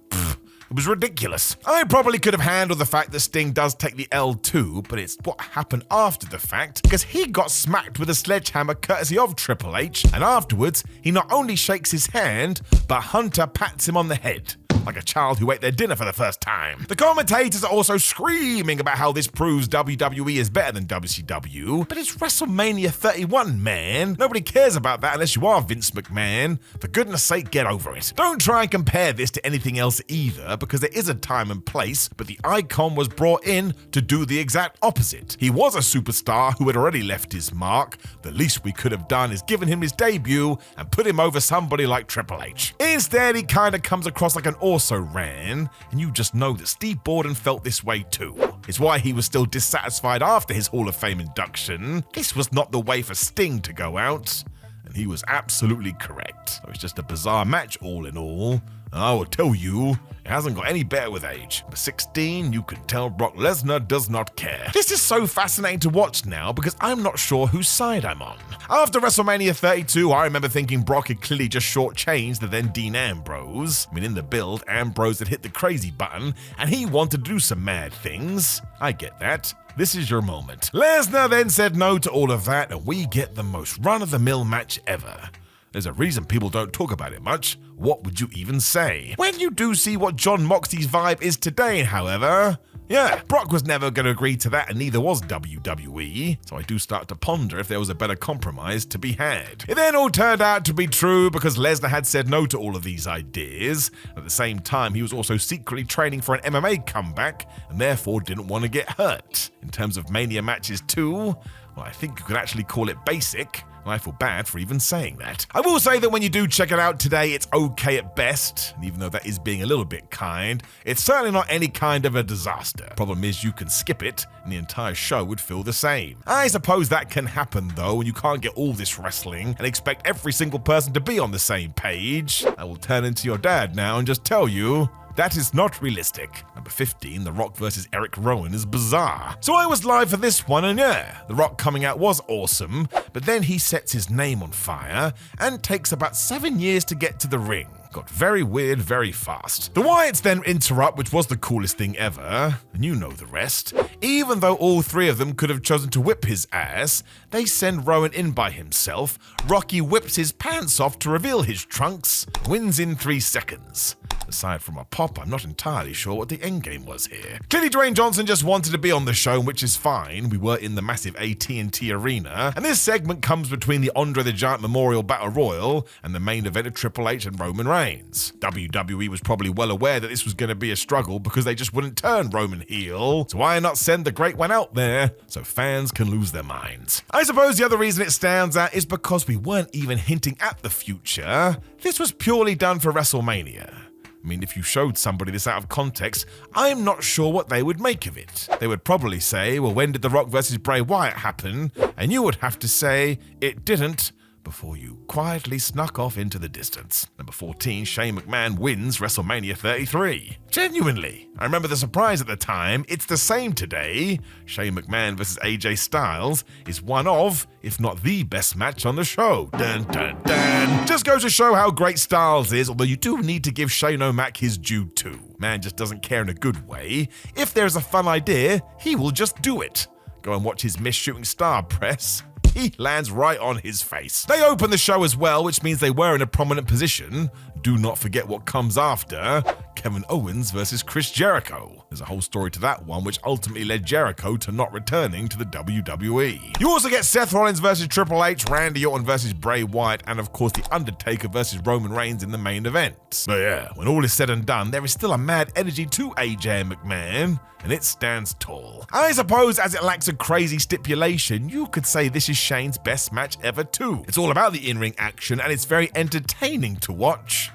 it was ridiculous. I probably could have handled the fact that Sting does take the L too, but it's what happened after the fact, because he got smacked with a sledgehammer courtesy of Triple H, and afterwards, he not only shakes his hand, but Hunter pats him on the head. Like a child who ate their dinner for the first time. The commentators are also screaming about how this proves WWE is better than WCW, but it's WrestleMania 31, man. Nobody cares about that unless you are Vince McMahon. For goodness sake, get over it. Don't try and compare this to anything else either, because there is a time and place, but the icon was brought in to do the exact opposite. He was a superstar who had already left his mark. The least we could have done is given him his debut and put him over somebody like Triple H. Instead, he kind of comes across like an also ran, and you just know that Steve Borden felt this way too. It's why he was still dissatisfied after his Hall of Fame induction. This was not the way for Sting to go out, and he was absolutely correct. So it's just a bizarre match all in all, and I will tell you, it hasn't got any better with age. Number 16, you can tell Brock Lesnar does not care. This is so fascinating to watch now because I'm not sure whose side I'm on. After WrestleMania 32, I remember thinking Brock had clearly just shortchanged the then Dean Ambrose. I mean, in the build, Ambrose had hit the crazy button, and he wanted to do some mad things. I get that. This is your moment. Lesnar then said no to all of that, and we get the most run-of-the-mill match ever. There's a reason people don't talk about it much. What would you even say? When you do see what Jon Moxley's vibe is today, however, yeah, Brock was never going to agree to that, and neither was WWE, so I do start to ponder if there was a better compromise to be had. It then all turned out to be true because Lesnar had said no to all of these ideas. At the same time, he was also secretly training for an MMA comeback, and therefore didn't want to get hurt. In terms of Mania matches too, well, I think you could actually call it basic. I feel bad for even saying that. I will say that when you do check it out today, it's okay at best, and even though that is being a little bit kind, it's certainly not any kind of a disaster. Problem is you can skip it, and the entire show would feel the same. I suppose that can happen though, and you can't get all this wrestling and expect every single person to be on the same page. I will turn into your dad now and just tell you, that is not realistic. Number 15, The Rock vs. Eric Rowan is bizarre. So I was live for this one, and yeah, The Rock coming out was awesome, but then he sets his name on fire and takes about 7 years to get to the ring. got very weird very fast. The Wyatts then interrupt, which was the coolest thing ever, and you know the rest. Even though all three of them could have chosen to whip his ass, they send Rowan in by himself. Rocky whips his pants off to reveal his trunks, wins in 3 seconds. Aside from a pop, I'm not entirely sure what the endgame was here. Clearly Dwayne Johnson just wanted to be on the show, which is fine. We were in the massive AT&T arena, and this segment comes between the Andre the Giant Memorial Battle Royal and the main event of Triple H and Roman Reigns. WWE was probably well aware that this was going to be a struggle because they just wouldn't turn Roman heel, so why not send the Great One out there so fans can lose their minds? I suppose the other reason it stands out is because we weren't even hinting at the future. This was purely done for WrestleMania. I mean, if you showed somebody this out of context, I'm not sure what they would make of it. They would probably say, well, when did The Rock versus Bray Wyatt happen? And you would have to say, it didn't, before you quietly snuck off into the distance. Number 14, Shane McMahon wins WrestleMania 33. Genuinely, I remember the surprise at the time. It's the same today. Shane McMahon versus AJ Styles is one of, if not the best match on the show. Dun dun dun. Just goes to show how great Styles is, although you do need to give Shane O'Mac his due too. Man just doesn't care in a good way. If there's a fun idea, he will just do it. Go and watch his Miss Shooting Star press. He lands right on his face. They open the show as well, which means they were in a prominent position. Do not forget what comes after. Kevin Owens versus Chris Jericho. There's a whole story to that one, which ultimately led Jericho to not returning to the WWE. You also get Seth Rollins versus Triple H, Randy Orton versus Bray Wyatt, and of course The Undertaker versus Roman Reigns in the main event. But yeah, when all is said and done, there is still a mad energy to AJ McMahon, and it stands tall. I suppose as it lacks a crazy stipulation, you could say this is Shane's best match ever too. It's all about the in-ring action, and it's very entertaining to watch.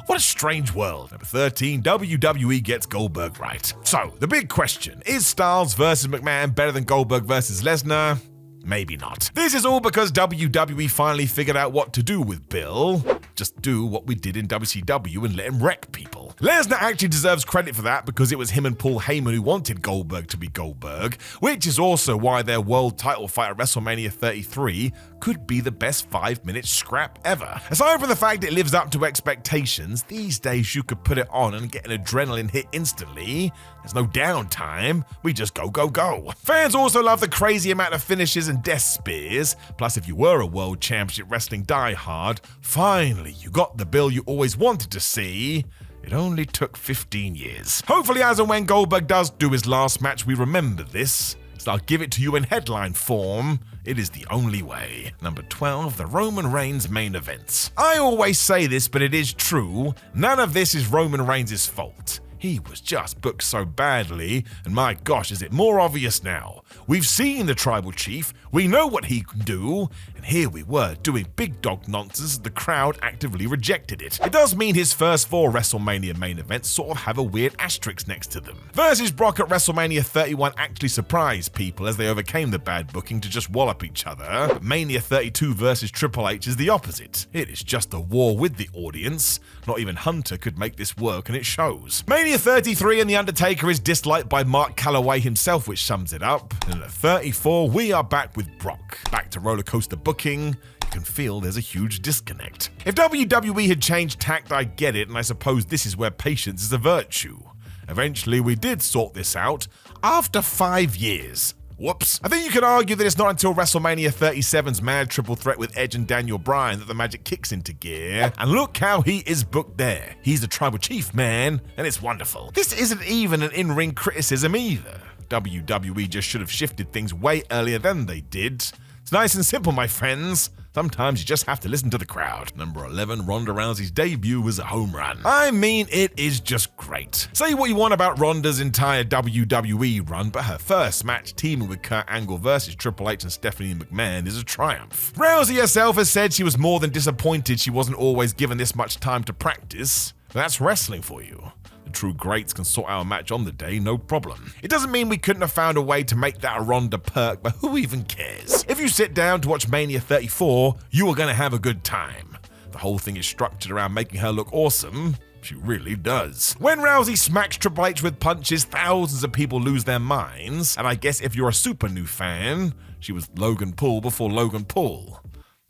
What a strange world. Number 13, WWE gets Goldberg right. So, the big question, is Styles versus McMahon better than Goldberg versus Lesnar? Maybe not. This is all because WWE finally figured out what to do with Bill. Just do what we did in WCW and let him wreck people. Lesnar actually deserves credit for that because it was him and Paul Heyman who wanted Goldberg to be Goldberg, which is also why their world title fight at WrestleMania 33 could be the best 5-minute scrap ever. Aside from the fact it lives up to expectations, these days you could put it on and get an adrenaline hit instantly. There's no downtime, we just go, go, go. Fans also love the crazy amount of finishes and death spears. Plus, if you were a World Championship Wrestling diehard, finally you got the Bill you always wanted to see. It only took 15 years. Hopefully, as and when Goldberg does do his last match, we remember this. So I'll give it to you in headline form. It is the only way. Number 12, the Roman Reigns main events. I always say this, but it is true. None of this is Roman Reigns' fault. He was just booked so badly, and my gosh, is it more obvious now. We've seen the Tribal Chief, we know what he can do, and here we were doing big dog nonsense. The crowd actively rejected it. It does mean his first 4 WrestleMania main events sort of have a weird asterisk next to them. Versus Brock at WrestleMania 31 actually surprised people as they overcame the bad booking to just wallop each other, but Mania 32 versus Triple H is the opposite. It is just a war with the audience. Not even Hunter could make this work, and it shows. Mania 33 and The Undertaker is disliked by Mark Calloway himself, which sums it up. And at 34, we are back with Brock. Back to roller coaster booking. You can feel there's a huge disconnect. If WWE had changed tact, I get it, and I suppose this is where patience is a virtue. Eventually, we did sort this out after 5 years. Whoops. I think you could argue that it's not until WrestleMania 37's mad triple threat with Edge and Daniel Bryan that the magic kicks into gear. And look how he is booked there. He's the Tribal Chief, man, and it's wonderful. This isn't even an in-ring criticism either. WWE just should have shifted things way earlier than they did. It's nice and simple, my friends. Sometimes you just have to listen to the crowd. Number 11, Ronda Rousey's debut was a home run. I mean, it is just great. Say what you want about Ronda's entire WWE run, but her first match teaming with Kurt Angle versus Triple H and Stephanie McMahon is a triumph. Rousey herself has said she was more than disappointed she wasn't always given this much time to practice. That's wrestling for you. The true greats can sort out a match on the day, no problem. It doesn't mean we couldn't have found a way to make that a Ronda perk, but who even cares? If you sit down to watch Mania 34, you are going to have a good time. The whole thing is structured around making her look awesome. She really does. When Rousey smacks Triple H with punches, thousands of people lose their minds. And I guess if you're a super new fan, she was Logan Paul before Logan Paul.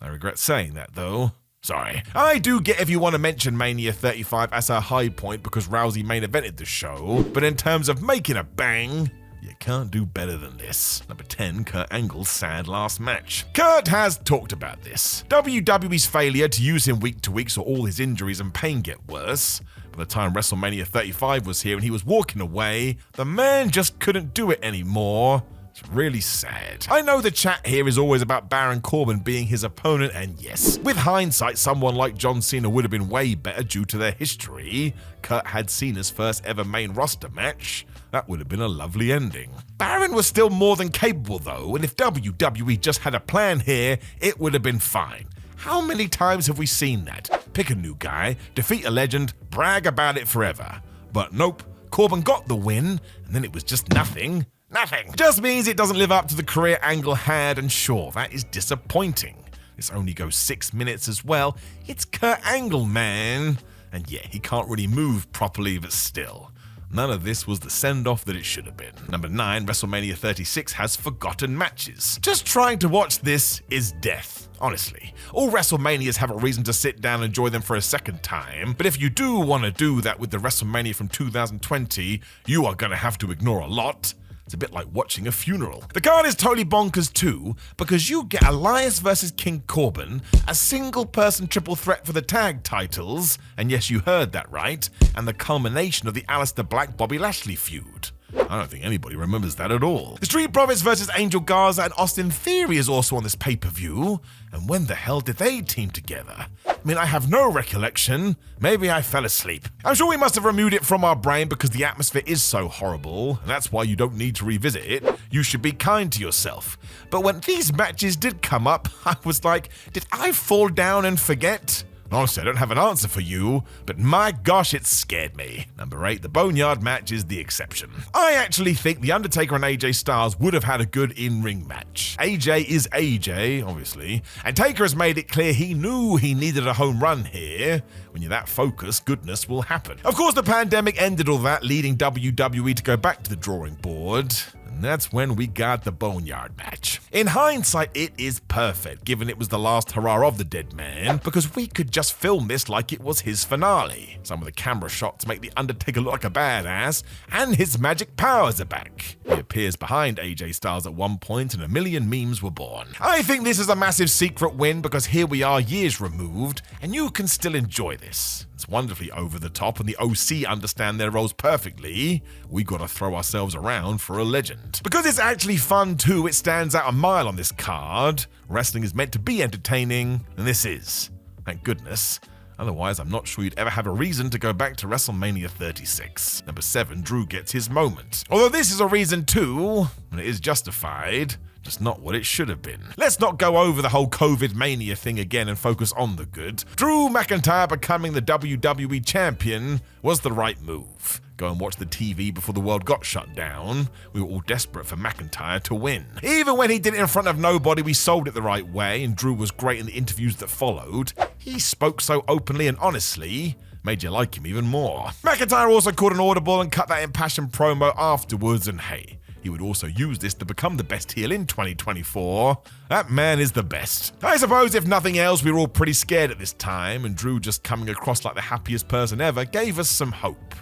I regret saying that though. Sorry. I do get if you want to mention Mania 35 as a high point because Rousey main evented the show, but in terms of making a bang, you can't do better than this. Number 10, Kurt Angle's sad last match. Kurt has talked about this. WWE's failure to use him week to week saw all his injuries and pain get worse. By the time WrestleMania 35 was here and he was walking away, the man just couldn't do it anymore. It's really sad. I know the chat here is always about Baron Corbin being his opponent, and yes, with hindsight, someone like John Cena would have been way better due to their history. Kurt had Cena's first ever main roster match. That would have been a lovely ending. Baron was still more than capable though, and if WWE just had a plan here, it would have been fine. How many times have we seen that? Pick a new guy, defeat a legend, brag about it forever. But nope, Corbin got the win, and then it was just nothing. Nothing. Just means it doesn't live up to the career Angle had, and sure, that is disappointing. This only goes 6 minutes as well. It's Kurt Angle, man. And yeah, he can't really move properly, but still. None of this was the send-off that it should have been. Number 9, WrestleMania 36 has forgotten matches. Just trying to watch this is death, honestly. All WrestleManias have a reason to sit down and enjoy them for a second time, but if you do want to do that with the WrestleMania from 2020, you are going to have to ignore a lot. It's a bit like watching a funeral. The card is totally bonkers too, because you get Elias versus King Corbin, a single-person triple threat for the tag titles, and yes, you heard that right, and the culmination of the Aleister Black-Bobby Lashley feud. I don't think anybody remembers that at all. The Street Profits versus Angel Garza and Austin Theory is also on this pay-per-view, and when the hell did they team together? I mean, I have no recollection. Maybe I fell asleep. I'm sure we must have removed it from our brain because the atmosphere is so horrible, and that's why you don't need to revisit it. You should be kind to yourself. But when these matches did come up, I was like, did I fall down and forget? Honestly, I don't have an answer for you, but my gosh, it scared me. Number 8, the Boneyard match is the exception. I actually think The Undertaker and AJ Styles would have had a good in-ring match. AJ is AJ, obviously, and Taker has made it clear he knew he needed a home run here. When you're that focused, goodness will happen. Of course, the pandemic ended all that, leading WWE to go back to the drawing board. And that's when we got the Boneyard match. In hindsight, it is perfect, given it was the last hurrah of the dead man, because we could just film this like it was his finale. Some of the camera shots make The Undertaker look like a badass, and his magic powers are back. He appears behind AJ Styles at one point, and a million memes were born. I think this is a massive secret win, because here we are years removed, and you can still enjoy this. It's wonderfully over the top, and the OC understand their roles perfectly. We gotta throw ourselves around for a legend. Because it's actually fun too, it stands out a mile on this card. Wrestling is meant to be entertaining, and this is. Thank goodness. Otherwise, I'm not sure you'd ever have a reason to go back to WrestleMania 36. Number 7, Drew gets his moment. Although this is a reason too, and it is justified. Just not what it should have been. Let's not go over the whole COVID mania thing again and focus on the good. Drew McIntyre becoming the WWE champion was the right move. Go and watch the TV before the world got shut down. We were all desperate for McIntyre to win. Even when he did it in front of nobody, we sold it the right way, and Drew was great in the interviews that followed. He spoke so openly and honestly, made you like him even more. McIntyre also called an audible and cut that impassioned promo afterwards, and hey, he would also use this to become the best heel in 2024. That man is the best. I suppose if nothing else, we were all pretty scared at this time, and Drew just coming across like the happiest person ever gave us some hope.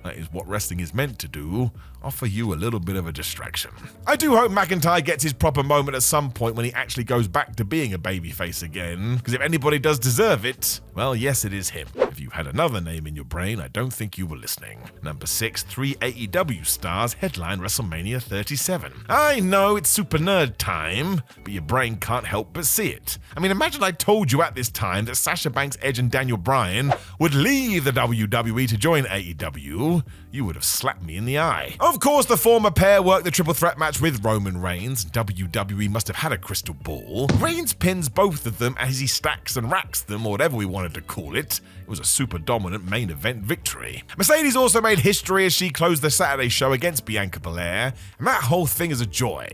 That is what wrestling is meant to do, offer you a little bit of a distraction. I do hope McIntyre gets his proper moment at some point when he actually goes back to being a babyface again, because if anybody does deserve it, well, yes, it is him. If you had another name in your brain, I don't think you were listening. Number 6, 3 AEW stars headline WrestleMania 37. I know it's super nerd time, but your brain can't help but see it. I mean, imagine I told you at this time that Sasha Banks, Edge, and Daniel Bryan would leave the WWE to join AEW. You would have slapped me in the eye. Of course, the former pair worked the triple threat match with Roman Reigns. WWE must have had a crystal ball. Reigns pins both of them as he stacks and racks them, or whatever we wanted to call it. It was a super dominant main event victory. Mercedes also made history as she closed the Saturday show against Bianca Belair, and that whole thing is a joy.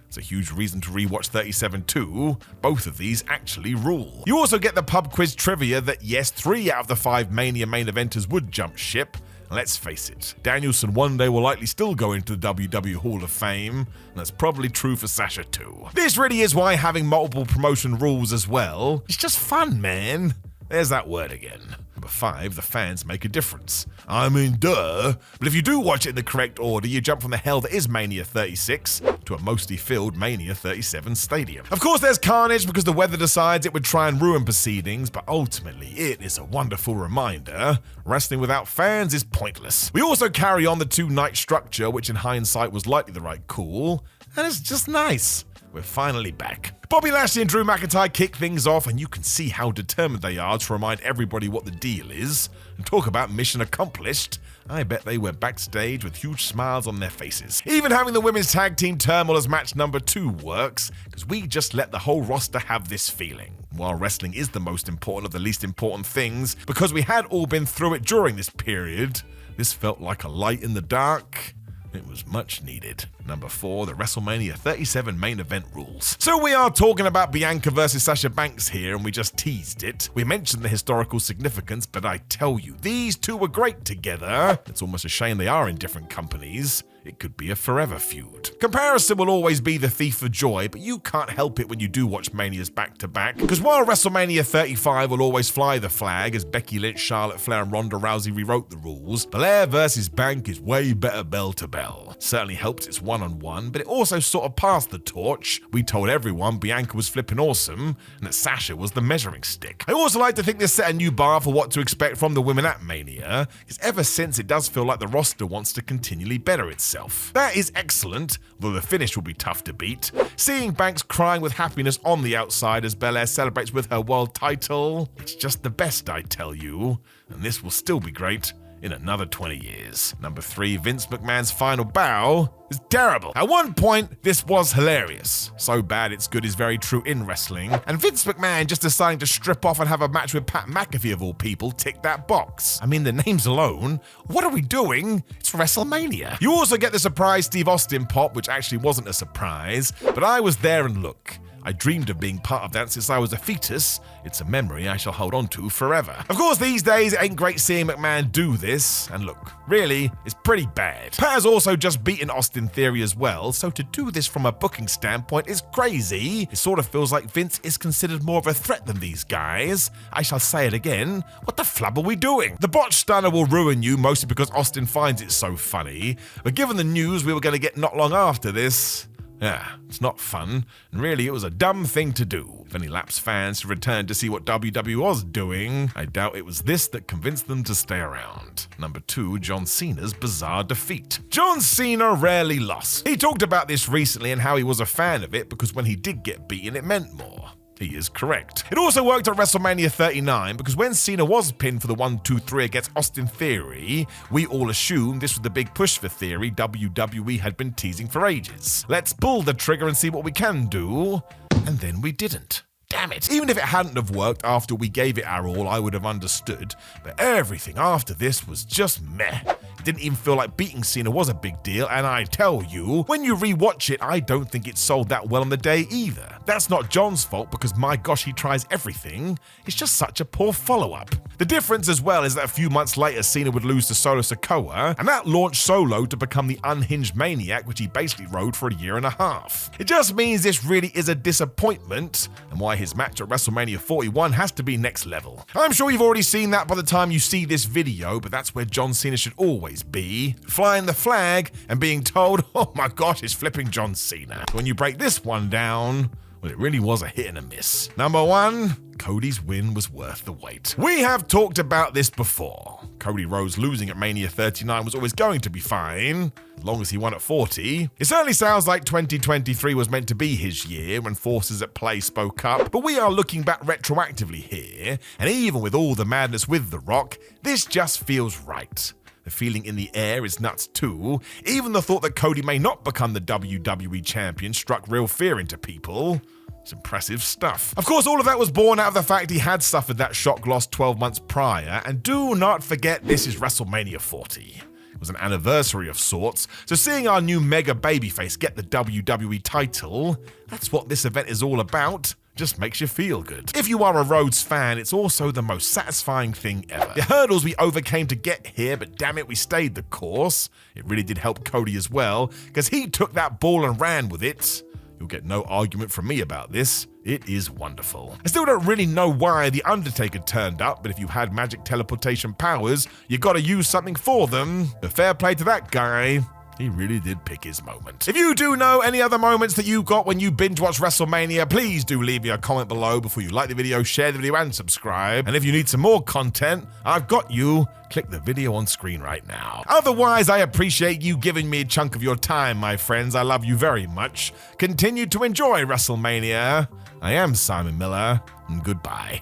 It's a huge reason to rewatch 37 too. Both of these actually rule. You also get the pub quiz trivia that yes, 3 out of the 5 Mania main eventers would jump ship. Let's face it, Danielson one day will likely still go into the WWE Hall of Fame, and that's probably true for Sasha too. This really is why having multiple promotion rules as well, it's just fun, man. There's that word again. Number 5, the fans make a difference. I mean, duh. But if you do watch it in the correct order, you jump from the hell that is Mania 36 to a mostly filled Mania 37 stadium. Of course, there's carnage because the weather decides it would try and ruin proceedings, but ultimately, it is a wonderful reminder. Wrestling without fans is pointless. We also carry on the 2-night structure, which in hindsight was likely the right call, and it's just nice. We're finally back. Bobby Lashley and Drew McIntyre kick things off, and you can see how determined they are to remind everybody what the deal is. And talk about mission accomplished. I bet they were backstage with huge smiles on their faces. Even having the women's tag team turmoil as match number 2 works, because we just let the whole roster have this feeling. While wrestling is the most important of the least important things, because we had all been through it during this period, this felt like a light in the dark. It was much needed. Number 4, the WrestleMania 37 main event rules. So we are talking about Bianca versus Sasha Banks here, and we just teased it. We mentioned the historical significance, but I tell you, these two were great together. It's almost a shame they are in different companies. It could be a forever feud. Comparison will always be the thief of joy, but you can't help it when you do watch Manias back to back. Because while WrestleMania 35 will always fly the flag as Becky Lynch, Charlotte Flair, and Ronda Rousey rewrote the rules, Belair versus Bank is way better bell to bell. Certainly helps it's one-on-one, but it also sort of passed the torch. We told everyone Bianca was flipping awesome, and that Sasha was the measuring stick. I also like to think this set a new bar for what to expect from the women at Mania, because ever since it does feel like the roster wants to continually better itself. That is excellent, though the finish will be tough to beat. Seeing Banks crying with happiness on the outside as Belair celebrates with her world title, it's just the best, I tell you, and this will still be great in another 20 years. Number 3, Vince McMahon's final bow is terrible. At one point, this was hilarious. So bad it's good is very true in wrestling. And Vince McMahon just deciding to strip off and have a match with Pat McAfee of all people ticked that box. I mean, the names alone, what are we doing? It's WrestleMania. You also get the surprise Steve Austin pop, which actually wasn't a surprise, but I was there and look. I dreamed of being part of that since I was a fetus. It's a memory I shall hold on to forever. Of course, these days it ain't great seeing McMahon do this, and look, really, it's pretty bad. Pat has also just beaten Austin Theory as well, so to do this from a booking standpoint is crazy. It sort of feels like Vince is considered more of a threat than these guys. I shall say it again, what the flub are we doing? The botch stunner will ruin you, mostly because Austin finds it so funny, but given the news we were going to get not long after this, yeah, it's not fun, and really it was a dumb thing to do. If any lapsed fans to return to see what WWE was doing, I doubt it was this that convinced them to stay around. Number 2, John Cena's bizarre defeat. John Cena rarely lost. He talked about this recently and how he was a fan of it because when he did get beaten it meant more. He is correct. It also worked at WrestleMania 39 because when Cena was pinned for the 1-2-3 against Austin Theory, we all assumed this was the big push for Theory WWE had been teasing for ages. Let's pull the trigger and see what we can do. And then we didn't. Damn it. Even if it hadn't have worked after we gave it our all, I would have understood. But everything after this was just meh. It didn't even feel like beating Cena was a big deal, and I tell you, when you rewatch it, I don't think it sold that well on the day either. That's not John's fault because my gosh, he tries everything. It's just such a poor follow-up. The difference as well is that a few months later, Cena would lose to Solo Sikoa, and that launched Solo to become the unhinged maniac, which he basically rode for a year and a half. It just means this really is a disappointment, and why his match at WrestleMania 41 has to be next level. I'm sure you've already seen that by the time you see this video, but that's where John Cena should always be, flying the flag and being told, oh my gosh, it's flipping John Cena. When you break this one down, well, it really was a hit and a miss. Number 1, Cody's win was worth the wait. We have talked about this before. Cody Rhodes losing at Mania 39 was always going to be fine, as long as he won at 40. It certainly sounds like 2023 was meant to be his year when forces at play spoke up, but we are looking back retroactively here, and even with all the madness with The Rock, this just feels right. The feeling in the air is nuts too. Even the thought that Cody may not become the WWE champion struck real fear into people. It's impressive stuff. Of course, all of that was born out of the fact he had suffered that shock loss 12 months prior, and do not forget this is WrestleMania 40. It was an anniversary of sorts, so seeing our new mega babyface get the WWE title, that's what this event is all about. Just makes you feel good. If you are a Rhodes fan, it's also the most satisfying thing ever. The hurdles we overcame to get here, but damn it, we stayed the course. It really did help Cody as well, because he took that ball and ran with it. You'll get no argument from me about this. It is wonderful. I still don't really know why The Undertaker turned up, but if you had magic teleportation powers, you gotta use something for them. But fair play to that guy. He really did pick his moment. If you do know any other moments that you got when you binge watch WrestleMania, please do leave me a comment below before you like the video, share the video, and subscribe. And if you need some more content, I've got you. Click the video on screen right now. Otherwise, I appreciate you giving me a chunk of your time, my friends. I love you very much. Continue to enjoy WrestleMania. I am Simon Miller, and goodbye.